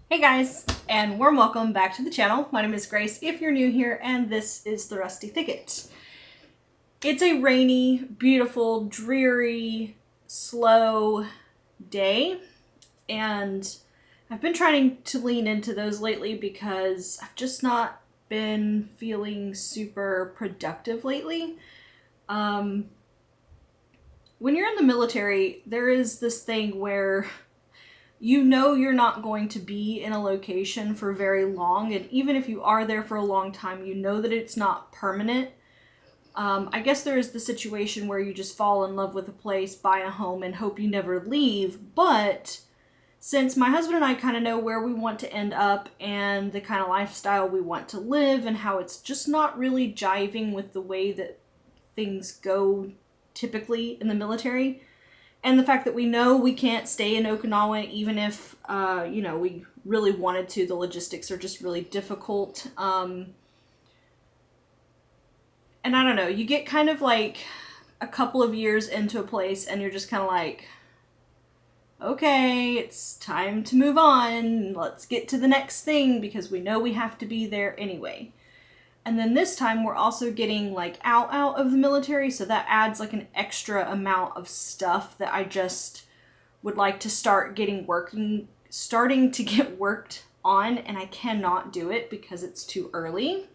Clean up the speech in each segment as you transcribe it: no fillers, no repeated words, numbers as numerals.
Hey guys, and warm welcome back to the channel. My name is Grace if you're new here, and this is the Rusty Thicket. It's a rainy, beautiful, dreary, slow day, and I've been trying to lean into those lately because I've just not been feeling super productive lately. When you're in the military, there is this thing where you know you're not going to be in a location for very long, and even if you are there for a long time, you know that it's not permanent. I guess there is the situation where you just fall in love with a place, buy a home, and hope you never leave, but since my husband and I kind of know where we want to end up and the kind of lifestyle we want to live and how it's just not really jiving with the way that things go typically in the military, and the fact that we know we can't stay in Okinawa even if, we really wanted to. The logistics are just really difficult. And I don't know, you get kind of like a couple of years into a place and you're just kind of like, okay, it's time to move on. Let's get to the next thing because we know we have to be there anyway. And then this time we're also getting like out of the military, so that adds like an extra amount of stuff that I just would like to starting to get worked on, and I cannot do it because it's too early.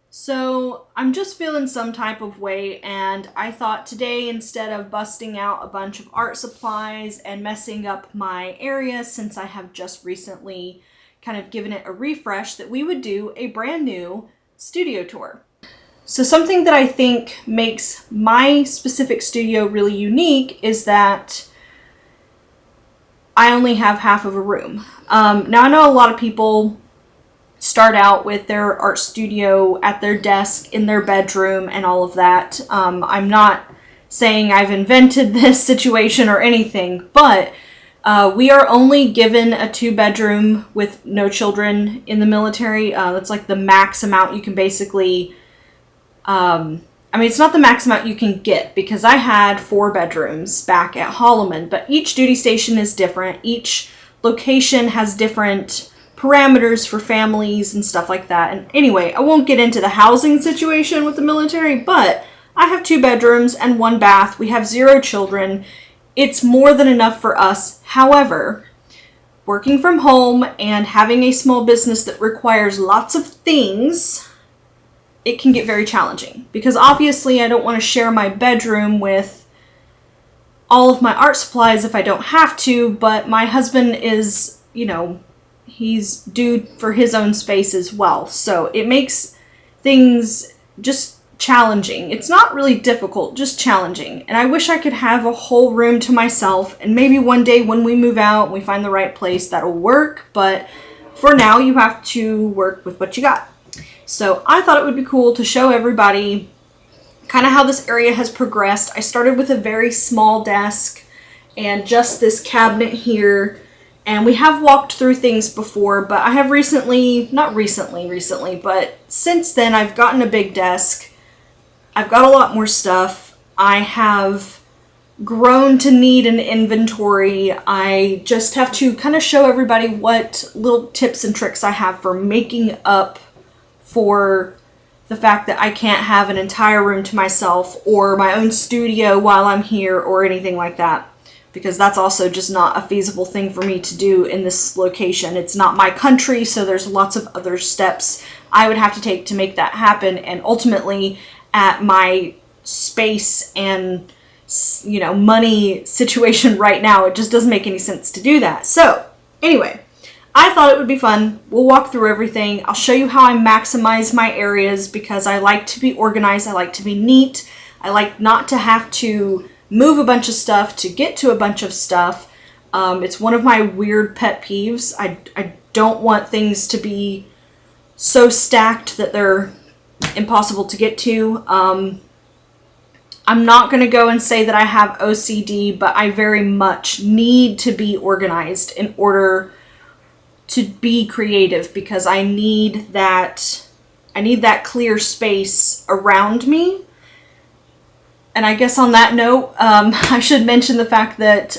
So I'm just feeling some type of way, and I thought today, instead of busting out a bunch of art supplies and messing up my area since I have just recently kind of given it a refresh, that we would do a brand new studio tour. So something that I think makes my specific studio really unique is that I only have half of a room. Now I know a lot of people start out with their art studio at their desk in their bedroom and all of that. I'm not saying I've invented this situation or anything, but we are only given a 2-bedroom with no children in the military. That's like the max amount you can basically, it's not the max amount you can get, because I had 4 bedrooms back at 𝍊𝑋�𝑆, but each duty station is different. Each location has different parameters for families and stuff like that. And anyway, I won't get into the housing situation with the military, but I have 2 bedrooms and 1 bath. We have 0 children. It's more than enough for us. However, working from home and having a small business that requires lots of things, it can get very challenging, because obviously I don't want to share my bedroom with all of my art supplies if I don't have to, but my husband is, he's due for his own space as well. So it makes things just challenging. It's not really difficult, just challenging. And I wish I could have a whole room to myself, and maybe one day when we move out and we find the right place, that'll work. But for now, you have to work with what you got. So I thought it would be cool to show everybody kind of how this area has progressed. I started with a very small desk and just this cabinet here. And we have walked through things before, but I have not recently, but since then I've gotten a big desk. I've got a lot more stuff. I have grown to need an inventory. I just have to kind of show everybody what little tips and tricks I have for making up for the fact that I can't have an entire room to myself or my own studio while I'm here or anything like that, because that's also just not a feasible thing for me to do in this location. It's not my country, so there's lots of other steps I would have to take to make that happen, and ultimately at my space and money situation right now, it just doesn't make any sense to do that. So anyway, I thought it would be fun. We'll walk through everything. I'll show you how I maximize my areas, because I like to be organized. I like to be neat. I like not to have to move a bunch of stuff to get to a bunch of stuff. It's one of my weird pet peeves. I don't want things to be so stacked that they're impossible to get to. I'm not going to go and say that I have OCD, but I very much need to be organized in order to be creative, because I need that clear space around me. And I guess on that note, I should mention the fact that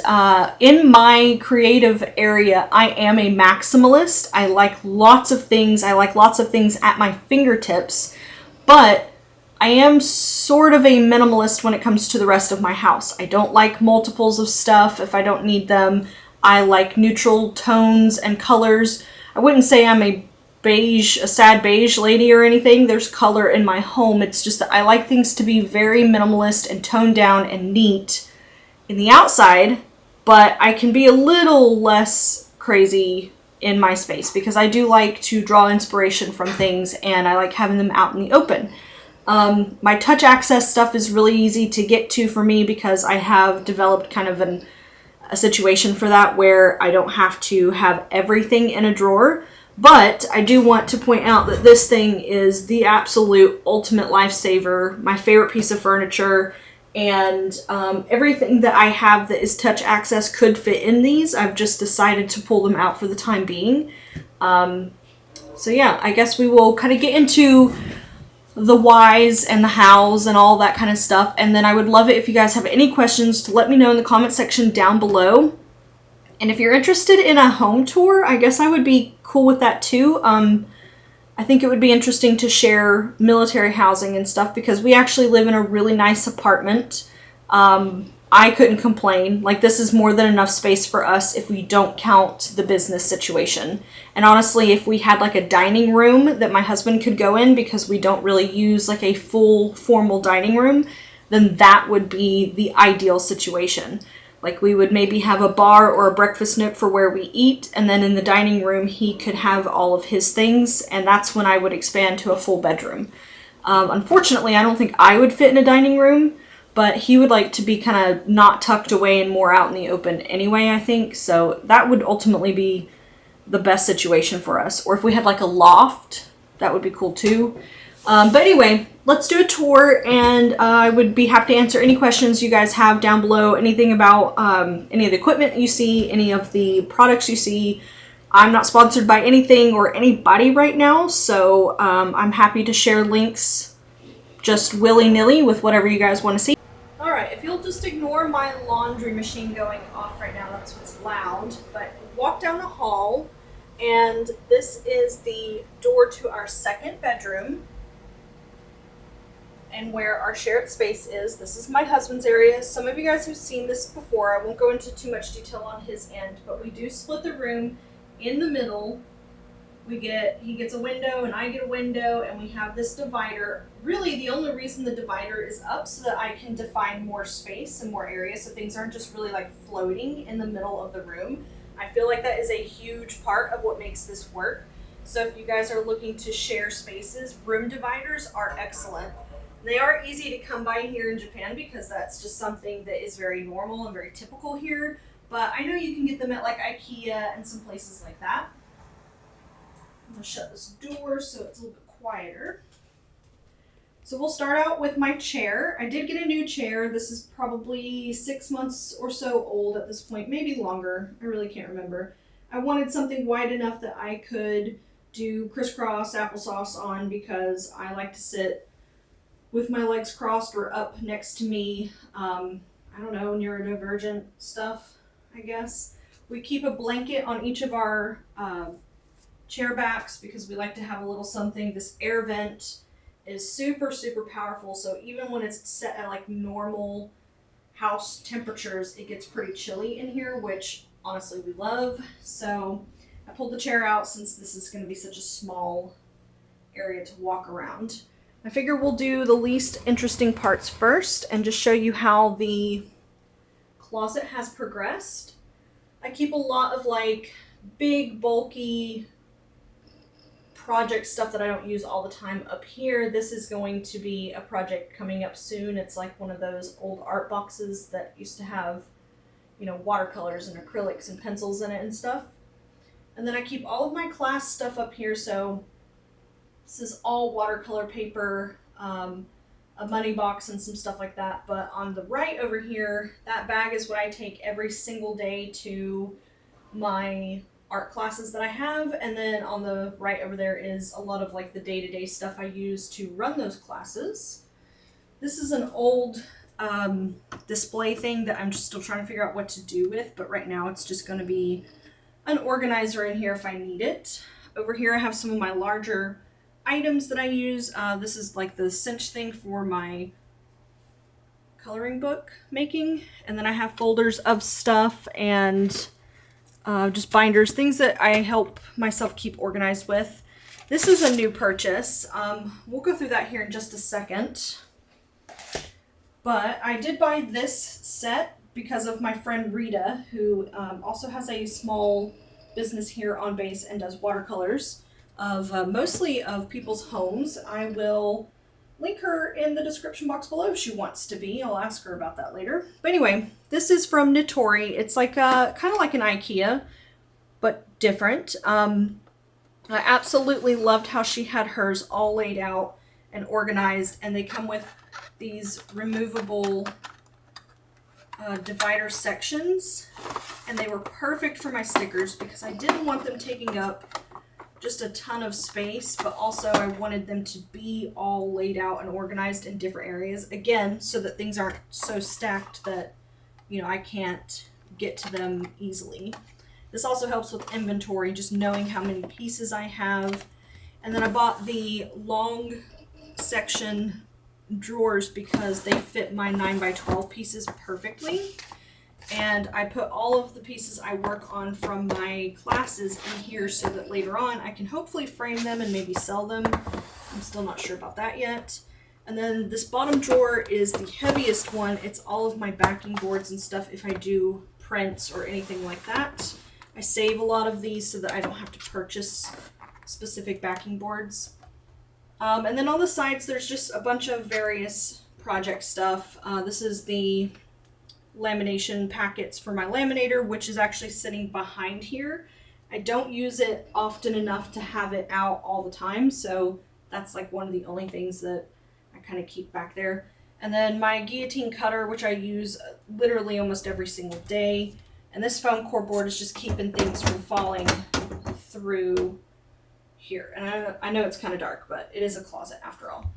in my creative area, I am a maximalist. I like lots of things. I like lots of things at my fingertips, but I am sort of a minimalist when it comes to the rest of my house. I don't like multiples of stuff if I don't need them. I like neutral tones and colors. I wouldn't say I'm a sad beige lady or anything. There's color in my home. It's just that I like things to be very minimalist and toned down and neat in the outside, but I can be a little less crazy in my space because I do like to draw inspiration from things and I like having them out in the open. My touch access stuff is really easy to get to for me because I have developed kind of a situation for that where I don't have to have everything in a drawer. But I do want to point out that this thing is the absolute ultimate lifesaver, my favorite piece of furniture, and everything that I have that is touch access could fit in these. I've just decided to pull them out for the time being. So yeah, I guess we will kind of get into the whys and the hows and all that kind of stuff. And then I would love it if you guys have any questions to let me know in the comment section down below. And if you're interested in a home tour, I guess I would be cool with that too. I think it would be interesting to share military housing and stuff because we actually live in a really nice apartment. I couldn't complain. Like, this is more than enough space for us if we don't count the business situation. And honestly, if we had like a dining room that my husband could go in because we don't really use like a full formal dining room, then that would be the ideal situation. Like, we would maybe have a bar or a breakfast nook for where we eat, and then in the dining room he could have all of his things, and that's when I would expand to a full bedroom. Unfortunately, I don't think I would fit in a dining room, but he would like to be kind of not tucked away and more out in the open anyway, I think. So that would ultimately be the best situation for us. Or if we had like a loft, that would be cool too. But anyway, let's do a tour, and I would be happy to answer any questions you guys have down below. Anything about any of the equipment you see, any of the products you see. I'm not sponsored by anything or anybody right now, so I'm happy to share links just willy-nilly with whatever you guys want to see. Alright, if you'll just ignore my laundry machine going off right now, that's what's loud. But walk down the hall, and this is the door to our second bedroom. And where our shared space is. This is my husband's area. Some of you guys have seen this before. I won't go into too much detail on his end, but we do split the room in the middle. He gets a window and I get a window, and we have this divider. Really, the only reason the divider is up so that I can define more space and more area so things aren't just really like floating in the middle of the room. I feel like that is a huge part of what makes this work. So if you guys are looking to share spaces, room dividers are excellent. They are easy to come by here in Japan because that's just something that is very normal and very typical here. But I know you can get them at like IKEA and some places like that. I'm going to shut this door so it's a little bit quieter. So we'll start out with my chair. I did get a new chair. This is probably 6 months or so old at this point, maybe longer. I really can't remember. I wanted something wide enough that I could do crisscross applesauce on because I like to sit with my legs crossed or up next to me. I don't know, neurodivergent stuff, I guess. We keep a blanket on each of our chair backs because we like to have a little something. This air vent is super, super powerful. So even when it's set at like normal house temperatures, it gets pretty chilly in here, which honestly we love. So I pulled the chair out since this is going to be such a small area to walk around. I figure we'll do the least interesting parts first and just show you how the closet has progressed. I keep a lot of like big, bulky project stuff that I don't use all the time up here. This is going to be a project coming up soon. It's like one of those old art boxes that used to have, you know, watercolors and acrylics and pencils in it and stuff. And then I keep all of my class stuff up here, so this is all watercolor paper, a money box and some stuff like that. But on the right over here, that bag is what I take every single day to my art classes that I have. And then on the right over there is a lot of like the day-to-day stuff I use to run those classes. This is an old display thing that I'm just still trying to figure out what to do with, but right now it's just going to be an organizer in here if I need it. Over here I have some of my larger items that I use. This is like the cinch thing for my coloring book making, and then I have folders of stuff and just binders, things that I help myself keep organized with. This is a new purchase. We'll go through that here in just a second. But I did buy this set because of my friend Rita, who also has a small business here on base and does watercolors of mostly of people's homes. I will link her in the description box below if she wants to be. I'll ask her about that later. But anyway, this is from 𝑓𝑊𝋼𝑋𝑼𝑎𝑐𝑖. It's like kind of like an IKEA, but different. I absolutely loved how she had hers all laid out and organized, and they come with these removable divider sections, and they were perfect for my stickers because I didn't want them taking up just a ton of space, but also I wanted them to be all laid out and organized in different areas, again, so that things aren't so stacked that, you know, I can't get to them easily. This also helps with inventory, just knowing how many pieces I have. And then I bought the long section drawers because they fit my 9x12 pieces perfectly. And I put all of the pieces I work on from my classes in here so that later on I can hopefully frame them and maybe sell them. I'm still not sure about that yet. And then this bottom drawer is the heaviest one. It's all of my backing boards and stuff if I do prints or anything like that. I save a lot of these so that I don't have to purchase specific backing boards. And then on the sides there's just a bunch of various project stuff. This is the lamination packets for my laminator, which is actually sitting behind here. I don't use it often enough to have it out all the time, so that's like one of the only things that I kind of keep back there. And then my guillotine cutter, which I use literally almost every single day. And this foam core board is just keeping things from falling through here. And I know it's kind of dark, but it is a closet after all.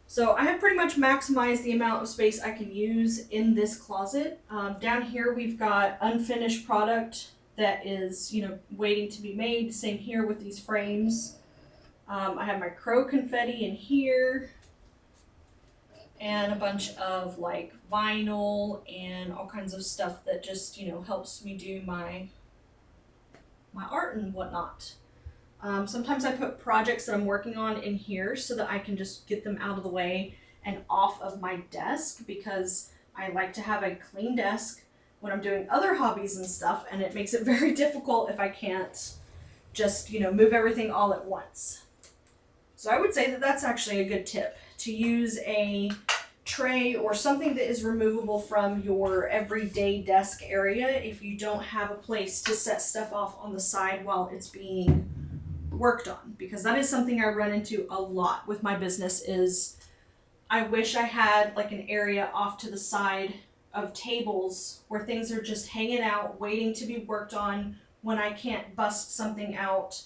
So I have pretty much maximized the amount of space I can use in this closet. Down here we've got unfinished product that is, you know, waiting to be made. Same here with these frames. I have my crow confetti in here, and a bunch of like vinyl and all kinds of stuff that just, you know, helps me do my art and whatnot. Sometimes I put projects that I'm working on in here so that I can just get them out of the way and off of my desk, because I like to have a clean desk when I'm doing other hobbies and stuff, and it makes it very difficult if I can't just, you know, move everything all at once. So I would say that that's actually a good tip, to use a tray or something that is removable from your everyday desk area if you don't have a place to set stuff off on the side while it's being worked on, because that is something I run into a lot with my business. Is I wish I had like an area off to the side of tables where things are just hanging out waiting to be worked on when I can't bust something out,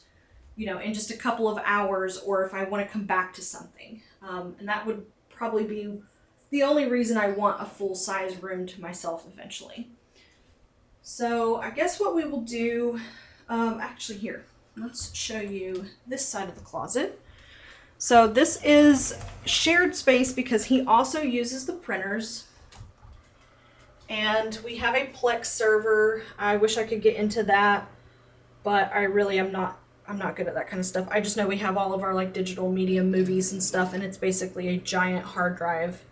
you know, in just a couple of hours, or if I want to come back to something. And that would probably be the only reason I want a full-size room to myself eventually. So I guess what we will do, actually here, let's show you this side of the closet. So this is shared space because he also uses the printers. And we have a Plex server. I wish I could get into that, but I really am not. I'm not good at that kind of stuff. I just know we have all of our like digital media movies and stuff, and it's basically a giant hard drive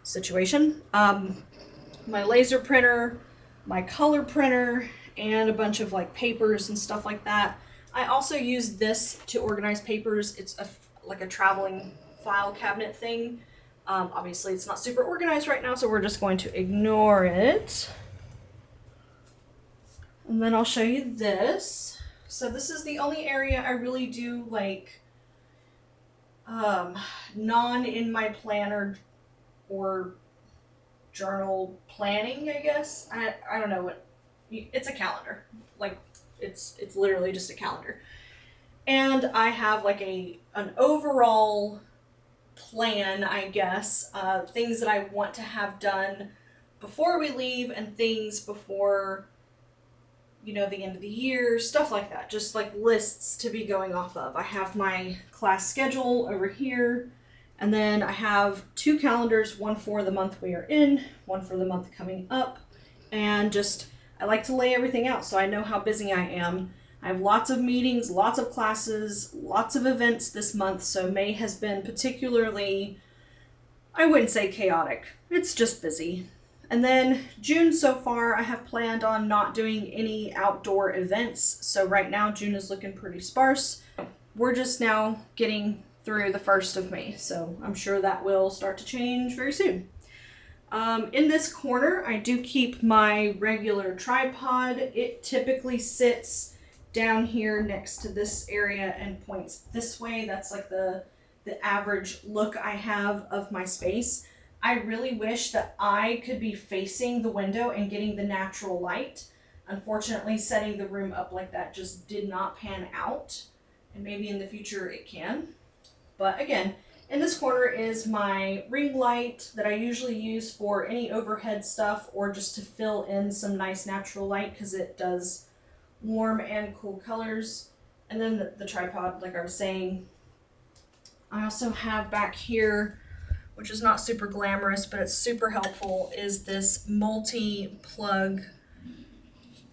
situation. My laser printer, my color printer, and a bunch of like papers and stuff like that. I also use this to organize papers. It's like a traveling file cabinet thing. Obviously it's not super organized right now, so we're just going to ignore it. And then I'll show you this. So this is the only area I really do like non in my planner or journal planning, I guess. I don't know what, it's a calendar. Like it's literally just a calendar. And I have like an overall plan, I guess, things that I want to have done before we leave and things before, you know, the end of the year, stuff like that. Just like lists to be going off of. I have my class schedule over here, and then I have 2 calendars, one for the month we are in, one for the month coming up, and just I like to lay everything out so I know how busy I am. I have lots of meetings, lots of classes, lots of events this month, so May has been particularly, I wouldn't say chaotic, it's just busy. And then June so far, I have planned on not doing any outdoor events, so right now June is looking pretty sparse. We're just now getting through the 1st of May, so I'm sure that will start to change very soon. In this corner, I do keep my regular tripod. It typically sits down here next to this area and points this way. That's like the average look I have of my space. I really wish that I could be facing the window and getting the natural light. Unfortunately, setting the room up like that just did not pan out, and maybe in the future it can. But again, in this corner is my ring light that I usually use for any overhead stuff or just to fill in some nice natural light because it does warm and cool colors. And then the tripod, like I was saying. I also have back here, which is not super glamorous, but it's super helpful, is this multi-plug,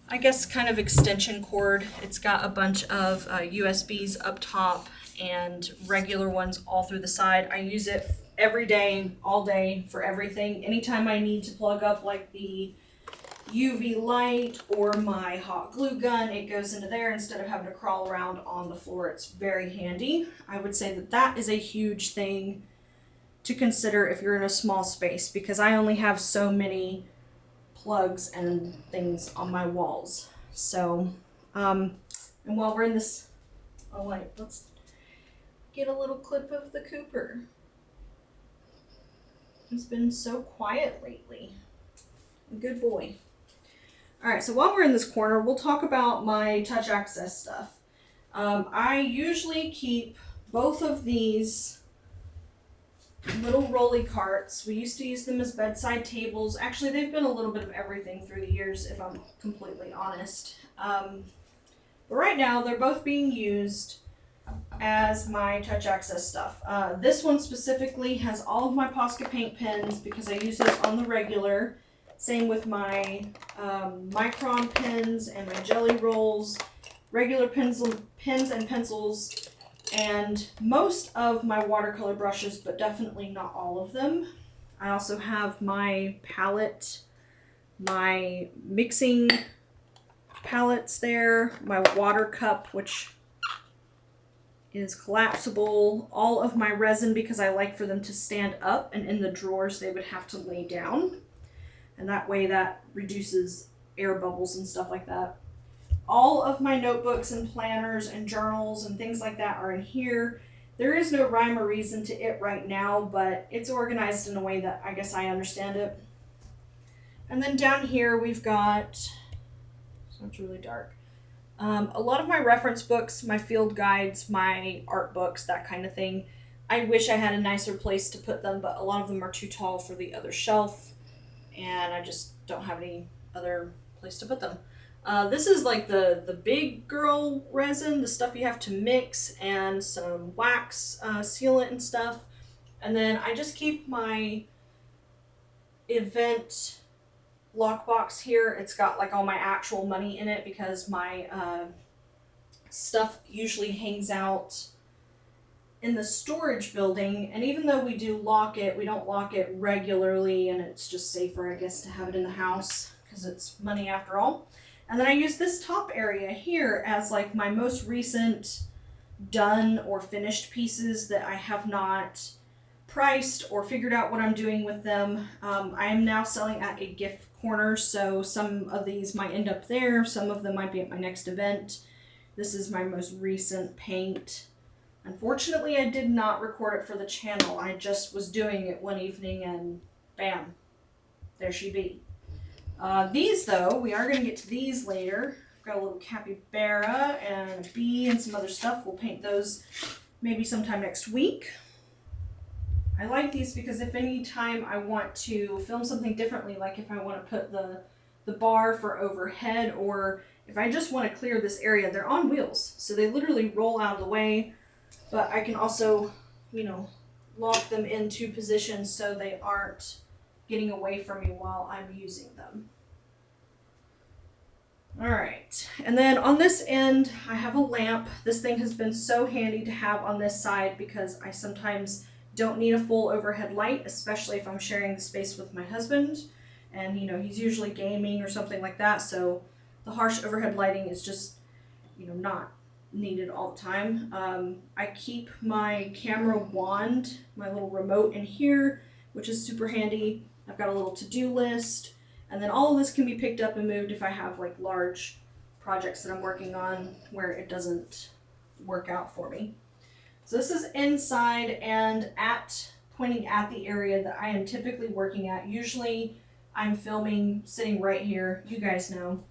I guess, kind of extension cord. It's got a bunch of USBs up top and regular ones all through the side. I use it every day, all day, for everything. Anytime I need to plug up like the UV light or my hot glue gun, it goes into there instead of having to crawl around on the floor. It's very handy. I would say that that is a huge thing to consider if you're in a small space, because I only have so many plugs and things on my walls. So, and while we're in this, oh wait, let's get a little clip of the Cooper. He's been so quiet lately. A good boy. All right, so while we're in this corner, we'll talk about my touch access stuff. I usually keep both of these little rolly carts. We used to use them as bedside tables. Actually, they've been a little bit of everything through the years, if I'm completely honest. But right now, they're both being used as my touch access stuff. This one specifically has all of my Posca paint pens because I use those on the regular. Same with my micron pens and my jelly rolls, regular pens and pencils, and most of my watercolor brushes, but definitely not all of them. I also have my palette, my mixing palettes there, my water cup, which is collapsible, all of my resin because I like for them to stand up, and in the drawers they would have to lay down. And that way that reduces air bubbles and stuff like that. All of my notebooks and planners and journals and things like that are in here. There is no rhyme or reason to it right now, but it's organized in a way that I guess I understand it. And then down here we've got, so it's really dark, a lot of my reference books, my field guides, my art books, that kind of thing. I wish I had a nicer place to put them, but a lot of them are too tall for the other shelf, and I just don't have any other place to put them. This is like the big girl resin, the stuff you have to mix, and some wax sealant and stuff. And then I just keep my event lockbox here. It's got like all my actual money in it because my stuff usually hangs out in the storage building, and even though we do lock it, we don't lock it regularly, and it's just safer, I guess, to have it in the house because it's money after all. And then I use this top area here as like my most recent done or finished pieces that I have not priced or figured out what I'm doing with them. I am now selling at a gift corner, so some of these might end up there, some of them might be at my next event. This is my most recent paint. Unfortunately, I did not record it for the channel. I just was doing it one evening and bam, there she be. These though, we are going to get to these later. I've got a little capybara and a bee and some other stuff. We'll paint those maybe sometime next week. I like these because if any time I want to film something differently, like if I want to put the bar for overhead, or if I just want to clear this area, they're on wheels. So they literally roll out of the way, but I can also, you know, lock them into positions so they aren't getting away from me while I'm using them. All right, and then on this end, I have a lamp. This thing has been so handy to have on this side because I sometimes don't need a full overhead light, especially if I'm sharing the space with my husband. And, you know, he's usually gaming or something like that, so the harsh overhead lighting is just, you know, not needed all the time. I keep my camera wand, my little remote in here, which is super handy. I've got a little to-do list. And then all of this can be picked up and moved if I have like large projects that I'm working on where it doesn't work out for me. So this is inside and pointing at the area that I am typically working at. Usually I'm filming sitting right here. You guys know.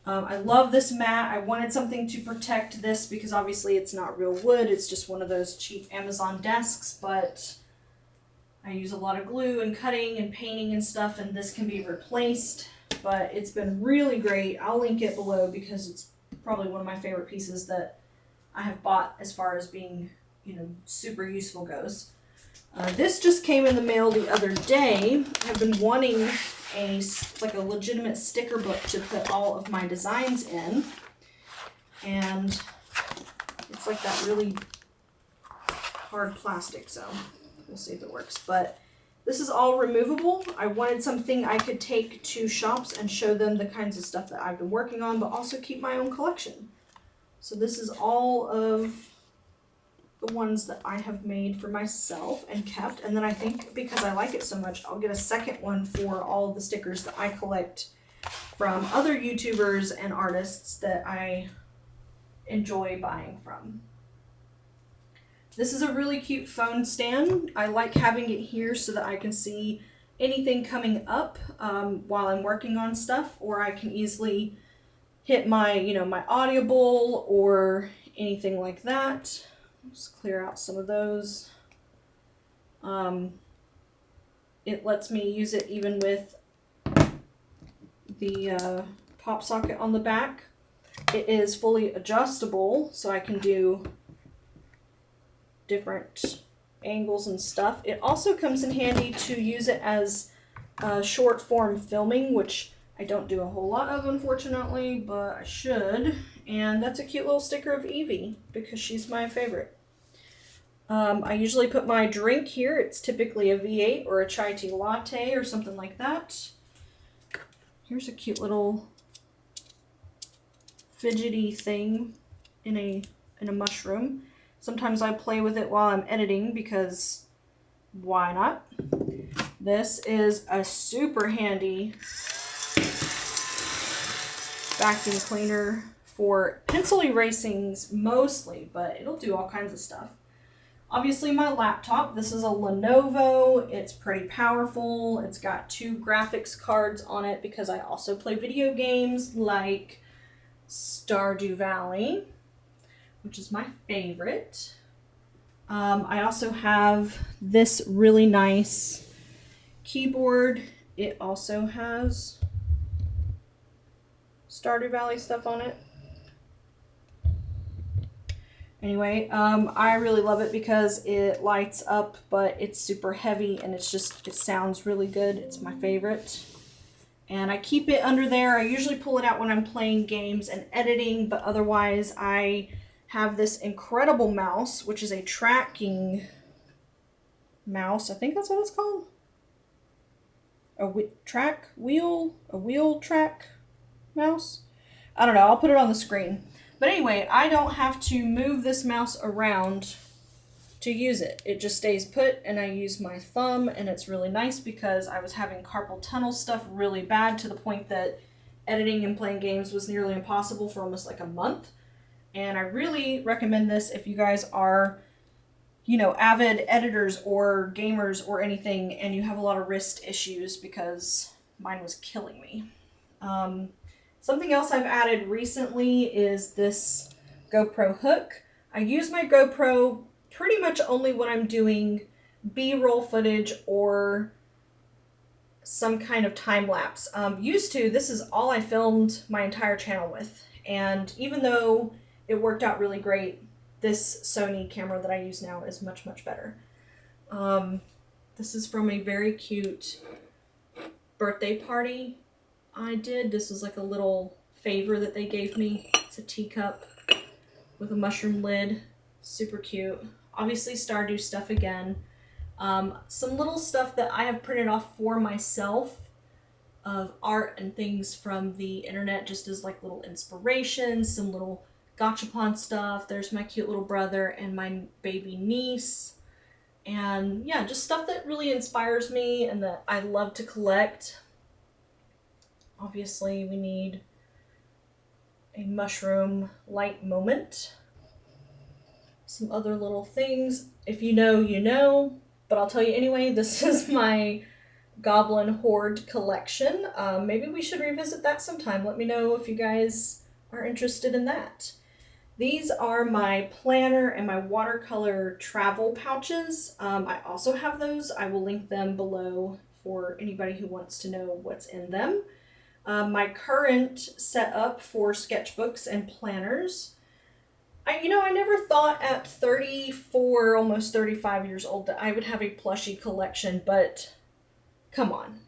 I love this mat. I wanted something to protect this because obviously it's not real wood. It's just one of those cheap Amazon desks, but I use a lot of glue and cutting and painting and stuff, and this can be replaced, but it's been really great. I'll link it below because it's probably one of my favorite pieces that I have bought as far as being, you know, super useful goes. This just came in the mail the other day. I've been wanting like a legitimate sticker book to put all of my designs in, and it's like that really hard plastic, so we'll see if it works. But this is all removable. I wanted something I could take to shops and show them the kinds of stuff that I've been working on, but also keep my own collection. So this is all of the ones that I have made for myself and kept. And then I think because I like it so much, I'll get a second one for all of the stickers that I collect from other YouTubers and artists that I enjoy buying from. This is a really cute phone stand. I like having it here so that I can see anything coming up while I'm working on stuff, or I can easily hit my, you know, my Audible or anything like that. Just clear out some of those. It lets me use it even with the pop socket on the back. It is fully adjustable, so I can do different angles and stuff. It also comes in handy to use it as short form filming, which I don't do a whole lot of, unfortunately, but I should. And that's a cute little sticker of Evie because she's my favorite. I usually put my drink here. It's typically a V8 or a chai tea latte or something like that. Here's a cute little fidgety thing in a mushroom. Sometimes I play with it while I'm editing because why not? This is a super handy vacuum cleaner for pencil erasings mostly, but it'll do all kinds of stuff. Obviously my laptop, this is a Lenovo. It's pretty powerful. It's got 2 graphics cards on it because I also play video games like Stardew Valley, which is my favorite. I also have this really nice keyboard. It also has Stardew Valley stuff on it. Anyway, I really love it because it lights up, but it's super heavy and it sounds really good. It's my favorite. And I keep it under there. I usually pull it out when I'm playing games and editing, but otherwise I have this incredible mouse, which is a tracking mouse. I think that's what it's called. A wheel track mouse. I don't know. I'll put it on the screen. But anyway, I don't have to move this mouse around to use it. It just stays put and I use my thumb, and it's really nice because I was having carpal tunnel stuff really bad to the point that editing and playing games was nearly impossible for almost like a month. And I really recommend this if you guys are, you know, avid editors or gamers or anything and you have a lot of wrist issues, because mine was killing me. Something else I've added recently is this GoPro hook. I use my GoPro pretty much only when I'm doing B-roll footage or some kind of time lapse. This is all I filmed my entire channel with. And even though it worked out really great, this Sony camera that I use now is much, much better. This is from a very cute birthday party I did. This was like a little favor that they gave me. It's a teacup with a mushroom lid. Super cute. Obviously Stardew stuff again. Some little stuff that I have printed off for myself of art and things from the internet, just as like little inspirations, some little gachapon stuff. There's my cute little brother and my baby niece. And yeah, just stuff that really inspires me and that I love to collect. Obviously, we need a mushroom light moment. Some other little things. If you know, you know. But I'll tell you anyway, this is my Goblin Horde collection. Maybe we should revisit that sometime. Let me know if you guys are interested in that. These are my planner and my watercolor travel pouches. I also have those. I will link them below for anybody who wants to know what's in them. My current setup for sketchbooks and planners. I never thought at 34, almost 35 years old that I would have a plushie collection, but come on.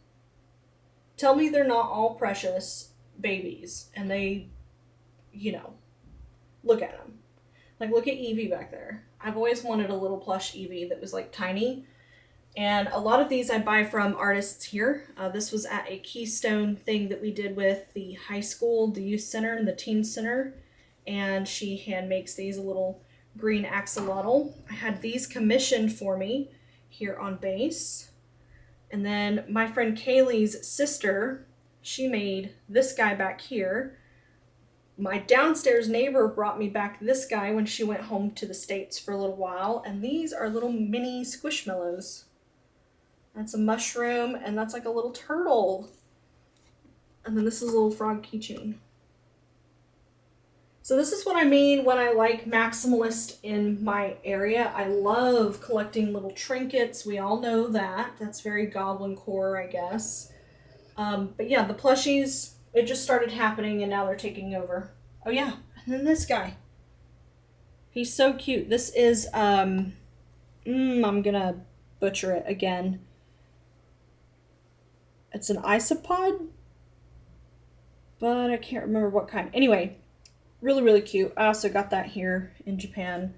Tell me they're not all precious babies and they, look at them. Like, look at Evie back there. I've always wanted a little plush Evie that was like tiny. And a lot of these I buy from artists here. This was at a Keystone thing that we did with the high school, the youth center, and the teen center. And she hand makes these, a little green axolotl. I had these commissioned for me here on base. And then my friend Kaylee's sister, she made this guy back here. My downstairs neighbor brought me back this guy when she went home to the States for a little while. And these are little mini squishmallows. That's a mushroom, and that's like a little turtle. And then this is a little frog keychain. So this is what I mean when I like maximalist in my area. I love collecting little trinkets. We all know that. That's very Goblin core, I guess. But yeah, the plushies, it just started happening and now they're taking over. Oh yeah, and then this guy. He's so cute. This is, I'm gonna butcher it again. It's an isopod, but I can't remember what kind. Anyway, really, really cute. I also got that here in Japan.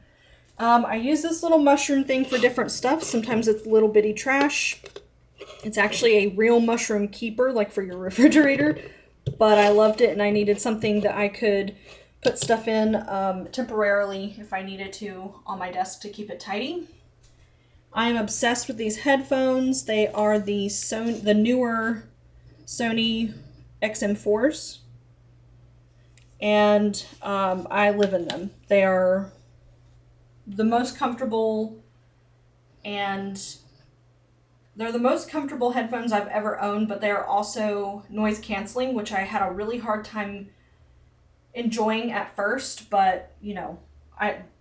I use this little mushroom thing for different stuff. Sometimes it's little bitty trash. It's actually a real mushroom keeper, like for your refrigerator. But I loved it and I needed something that I could put stuff in temporarily if I needed to on my desk to keep it tidy. I am obsessed with these headphones. They are the newer Sony XM4s. And I live in them. They are the most comfortable, and they're the most comfortable headphones I've ever owned, but they are also noise canceling, which I had a really hard time enjoying at first, but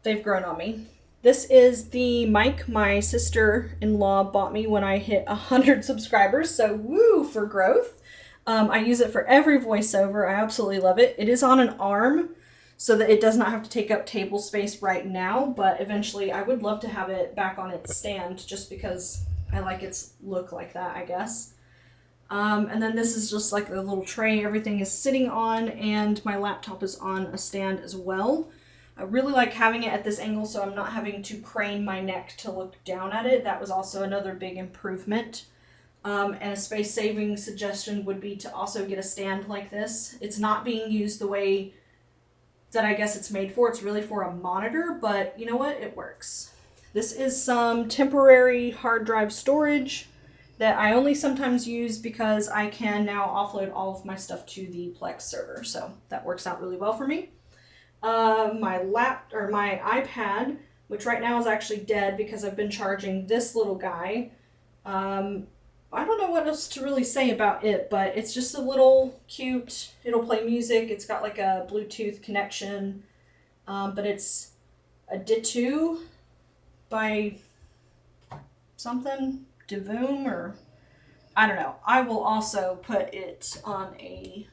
they've grown on me. This is the mic my sister-in-law bought me when I hit 100 subscribers, so woo for growth. I use it for every voiceover. I absolutely love it. It is on an arm so that it does not have to take up table space right now, but eventually I would love to have it back on its stand just because I like its look like that, I guess. And then this is just like the little tray everything is sitting on, and my laptop is on a stand as well. I really like having it at this angle so I'm not having to crane my neck to look down at it. That was also another big improvement. And a space-saving suggestion would be to also get a stand like this. It's not being used the way that I guess it's made for. It's really for a monitor, but you know what? It works. This is some temporary hard drive storage that I only sometimes use because I can now offload all of my stuff to the Plex server. So that works out really well for me. My iPad, which right now is actually dead because I've been charging this little guy. I don't know what else to really say about it, but it's just a little cute. It'll play music. It's got like a Bluetooth connection, but it's a D2 by something, 𝑓𝍊𝑋, or I don't know. I will also put it on a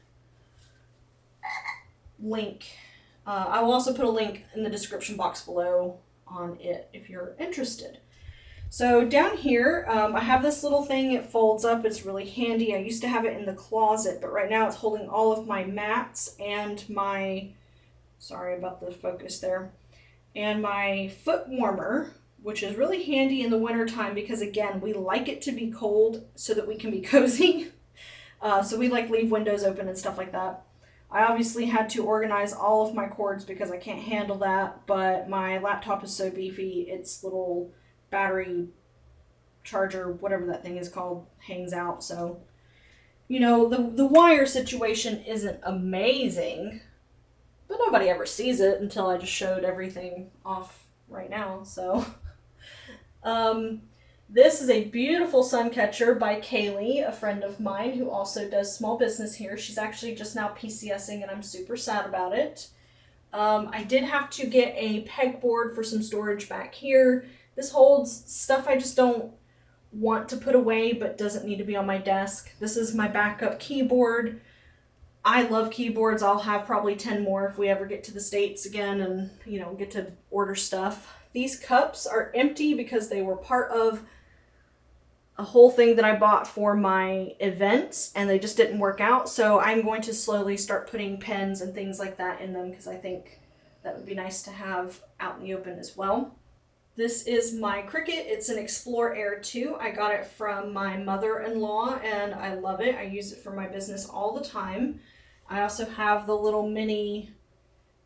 link. I will also put a link in the description box below on it if you're interested. So down here, I have this little thing. It folds up. It's really handy. I used to have it in the closet, but right now it's holding all of my mats and my, sorry about the focus there, and my foot warmer, which is really handy in the wintertime because, again, we like it to be cold so that we can be cozy. So we like leave windows open and stuff like that. I obviously had to organize all of my cords because I can't handle that, but my laptop is so beefy, its little battery charger, whatever that thing is called, hangs out. So, you know, the wire situation isn't amazing, but nobody ever sees it until I just showed everything off right now. So, this is a beautiful sun catcher by Kaylee, a friend of mine who also does small business here. She's actually just now PCSing, and I'm super sad about it. I did have to get a pegboard for some storage back here. This holds stuff I just don't want to put away but doesn't need to be on my desk. This is my backup keyboard. I love keyboards. I'll have probably 10 more if we ever get to the States again and, you know, get to order stuff. These cups are empty because they were part of a whole thing that I bought for my events and they just didn't work out. So I'm going to slowly start putting pens and things like that in them because I think that would be nice to have out in the open as well. This is my Cricut. It's an Explore Air 2. I got it from my mother-in-law and I love it. I use it for my business all the time. I also have the little mini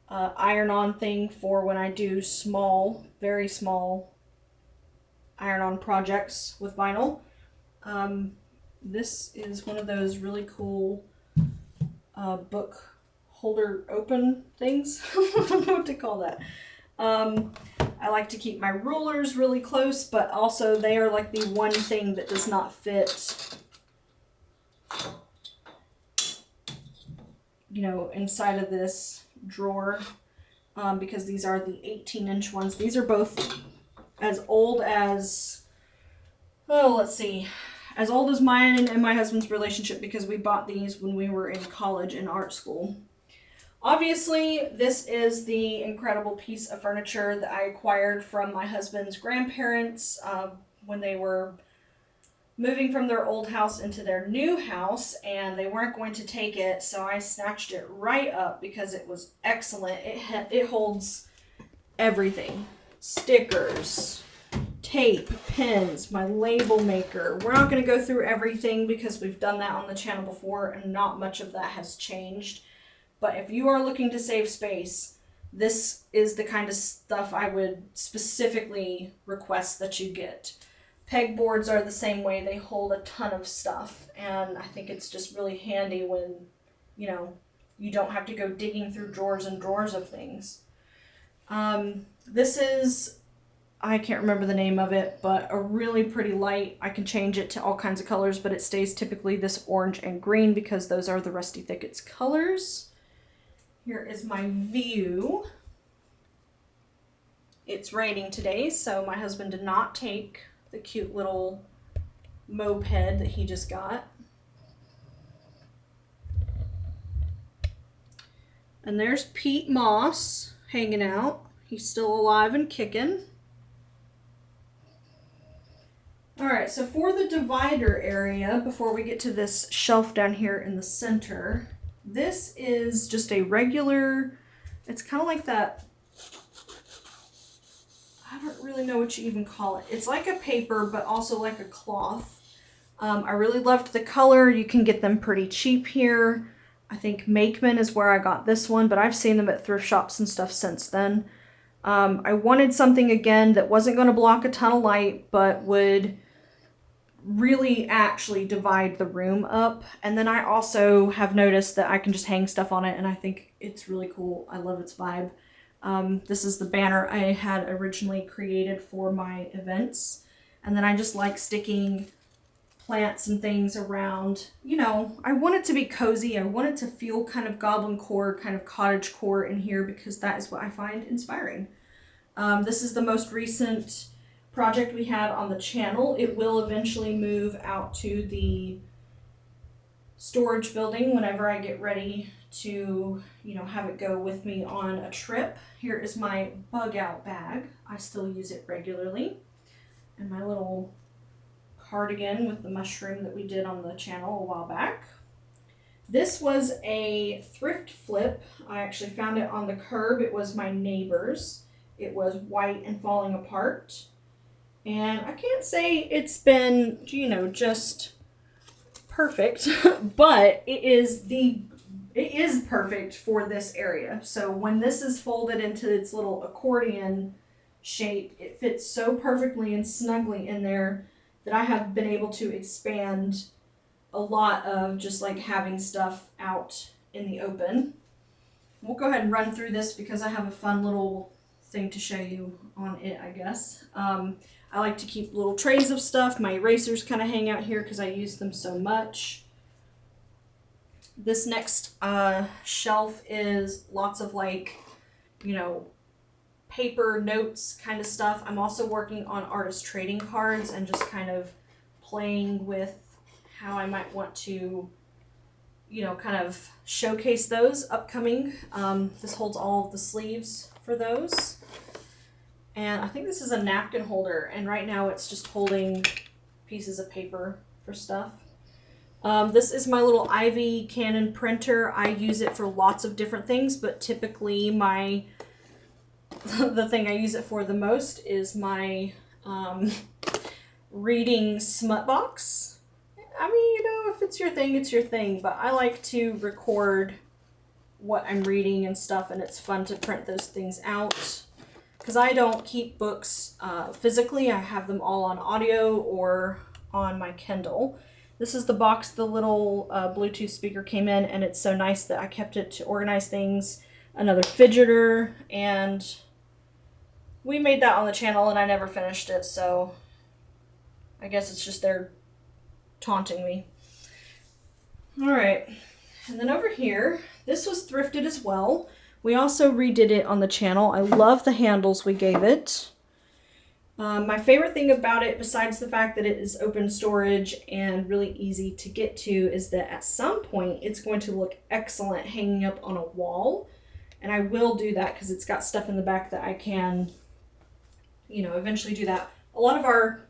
iron-on thing for when I do small, very small iron-on projects with vinyl. This is one of those really cool book holder open things. I don't know what to call that. I like to keep my rulers really close, but also they are like the one thing that does not fit, you know, inside of this drawer, because these are the 18-inch ones. These are both as old as, oh, let's see, as old as mine and my husband's relationship because we bought these when we were in college and art school. Obviously, this is the incredible piece of furniture that I acquired from my husband's grandparents when they were moving from their old house into their new house, and they weren't going to take it, so I snatched it right up because it was excellent. It holds everything. Stickers, tape, pins, my label maker. We're not going to go through everything because we've done that on the channel before and not much of that has changed. But if you are looking to save space, this is the kind of stuff I would specifically request that you get. Pegboards are the same way. They hold a ton of stuff. And I think it's just really handy when, you know, you don't have to go digging through drawers and drawers of things. This is, I can't remember the name of it, but a really pretty light. I can change it to all kinds of colors, but it stays typically this orange and green because those are the Rusty Thickets colors. Here is my view. It's raining today, so my husband did not take the cute little moped that he just got. And there's Pete Moss hanging out. He's still alive and kicking. Alright, so for the divider area, before we get to this shelf down here in the center, this is just a regular, it's kind of like that, I don't really know what you even call it. It's like a paper, but also like a cloth. I really loved the color. You can get them pretty cheap here. I think 𝑍㑋🼼 is where I got this one, but I've seen them at thrift shops and stuff since then. I wanted something, again, that wasn't going to block a ton of light, but would really actually divide the room up. And then I also have noticed that I can just hang stuff on it, and I think it's really cool. I love its vibe. This is the banner I had originally created for my events. And then I just like sticking plants and things around. You know, I want it to be cozy. I want it to feel kind of goblin core, kind of cottage core in here because that is what I find inspiring. This is the most recent project we had on the channel. It will eventually move out to the storage building whenever I get ready to, you know, have it go with me on a trip. Here is my bug out bag. I still use it regularly. And my little cardigan with the mushroom that we did on the channel a while back. This was a thrift flip. I actually found it on the curb. It was my neighbor's. It was white and falling apart. And I can't say it's been, you know, just perfect, but it is perfect for this area. So when this is folded into its little accordion shape, it fits so perfectly and snugly in there that I have been able to expand a lot of just like having stuff out in the open. We'll go ahead and run through this because I have a fun little thing to show you on it, I guess. I like to keep little trays of stuff. My erasers kind of hang out here because I use them so much. This next shelf is lots of like, you know, paper notes kind of stuff. I'm also working on artist trading cards and just kind of playing with how I might want to, you know, kind of showcase those upcoming. This holds all of the sleeves for those. And I think this is a napkin holder, and right now it's just holding pieces of paper for stuff. This is my little Ivy Canon printer. I use it for lots of different things, but typically the thing I use it for the most is my reading smut box. I mean, you know, if it's your thing, it's your thing, but I like to record what I'm reading and stuff, and it's fun to print those things out. Because I don't keep books physically, I have them all on audio or on my Kindle. This is the box the little Bluetooth speaker came in, and it's so nice that I kept it to organize things. Another fidgeter, and we made that on the channel and I never finished it, so I guess it's just there taunting me. Alright, and then over here, this was thrifted as well. We also redid it on the channel. I love the handles we gave it. My favorite thing about it, besides the fact that it is open storage and really easy to get to, is that at some point it's going to look excellent hanging up on a wall. And I will do that because it's got stuff in the back that I can, you know, eventually do that. A lot of our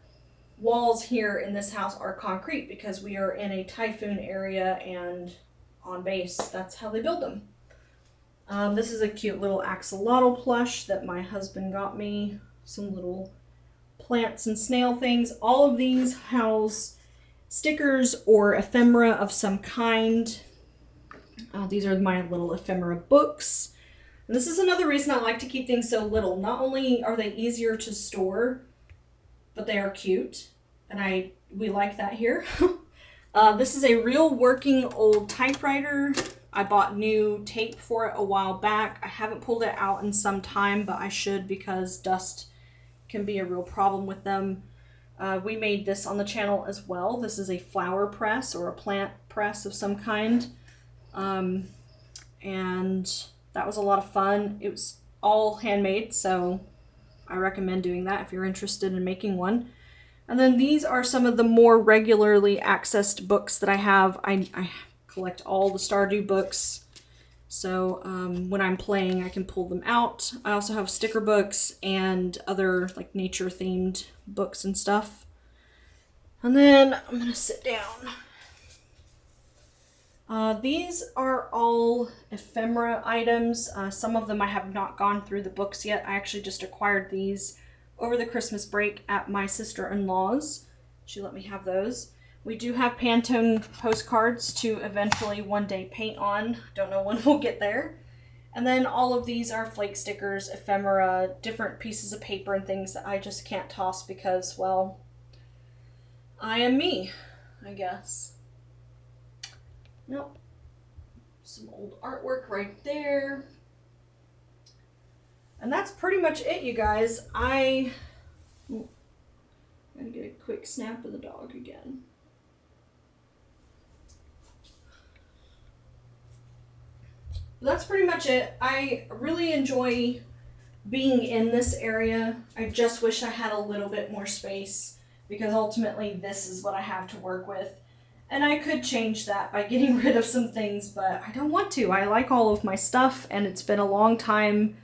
walls here in this house are concrete because we are in a typhoon area, and on base, that's how they build them. This is a cute little axolotl plush that my husband got me. Some little plants and snail things. All of these house stickers or ephemera of some kind. These are my little ephemera books. And this is another reason I like to keep things so little. Not only are they easier to store, but they are cute. And we like that here. This is a real working old typewriter. I bought new tape for it a while back. I haven't pulled it out in some time, but I should because dust can be a real problem with them. We made this on the channel as well. This is a flower press or a plant press of some kind. And that was a lot of fun. It was all handmade, so I recommend doing that if you're interested in making one. And then these are some of the more regularly accessed books that I have. I collect all the Stardew books, so when I'm playing I can pull them out. I also have sticker books and other like nature themed books and stuff. And then I'm gonna sit down. These are all ephemera items. Some of them I have not gone through the books yet. I actually just acquired these over the Christmas break at my sister-in-law's. She let me have those. We do have Pantone postcards to eventually one day paint on. Don't know when we'll get there. And then all of these are flake stickers, ephemera, different pieces of paper and things that I just can't toss because, well, I am me, I guess. Nope. Some old artwork right there. And that's pretty much it, you guys. I'm gonna get a quick snap of the dog again. That's pretty much it. I really enjoy being in this area, I just wish I had a little bit more space, because ultimately this is what I have to work with. And I could change that by getting rid of some things, but I don't want to. I like all of my stuff, and it's been a long time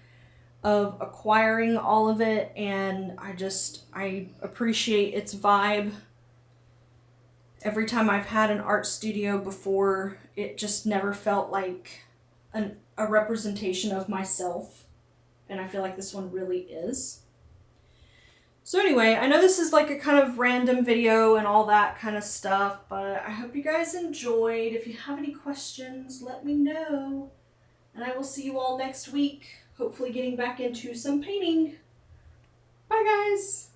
of acquiring all of it, and I appreciate its vibe. Every time I've had an art studio before, it just never felt like a representation of myself, and I feel like this one really is. So anyway, I know this is like a kind of random video and all that kind of stuff, but I hope you guys enjoyed. If you have any questions, let me know. And I will see you all next week, hopefully getting back into some painting. Bye guys!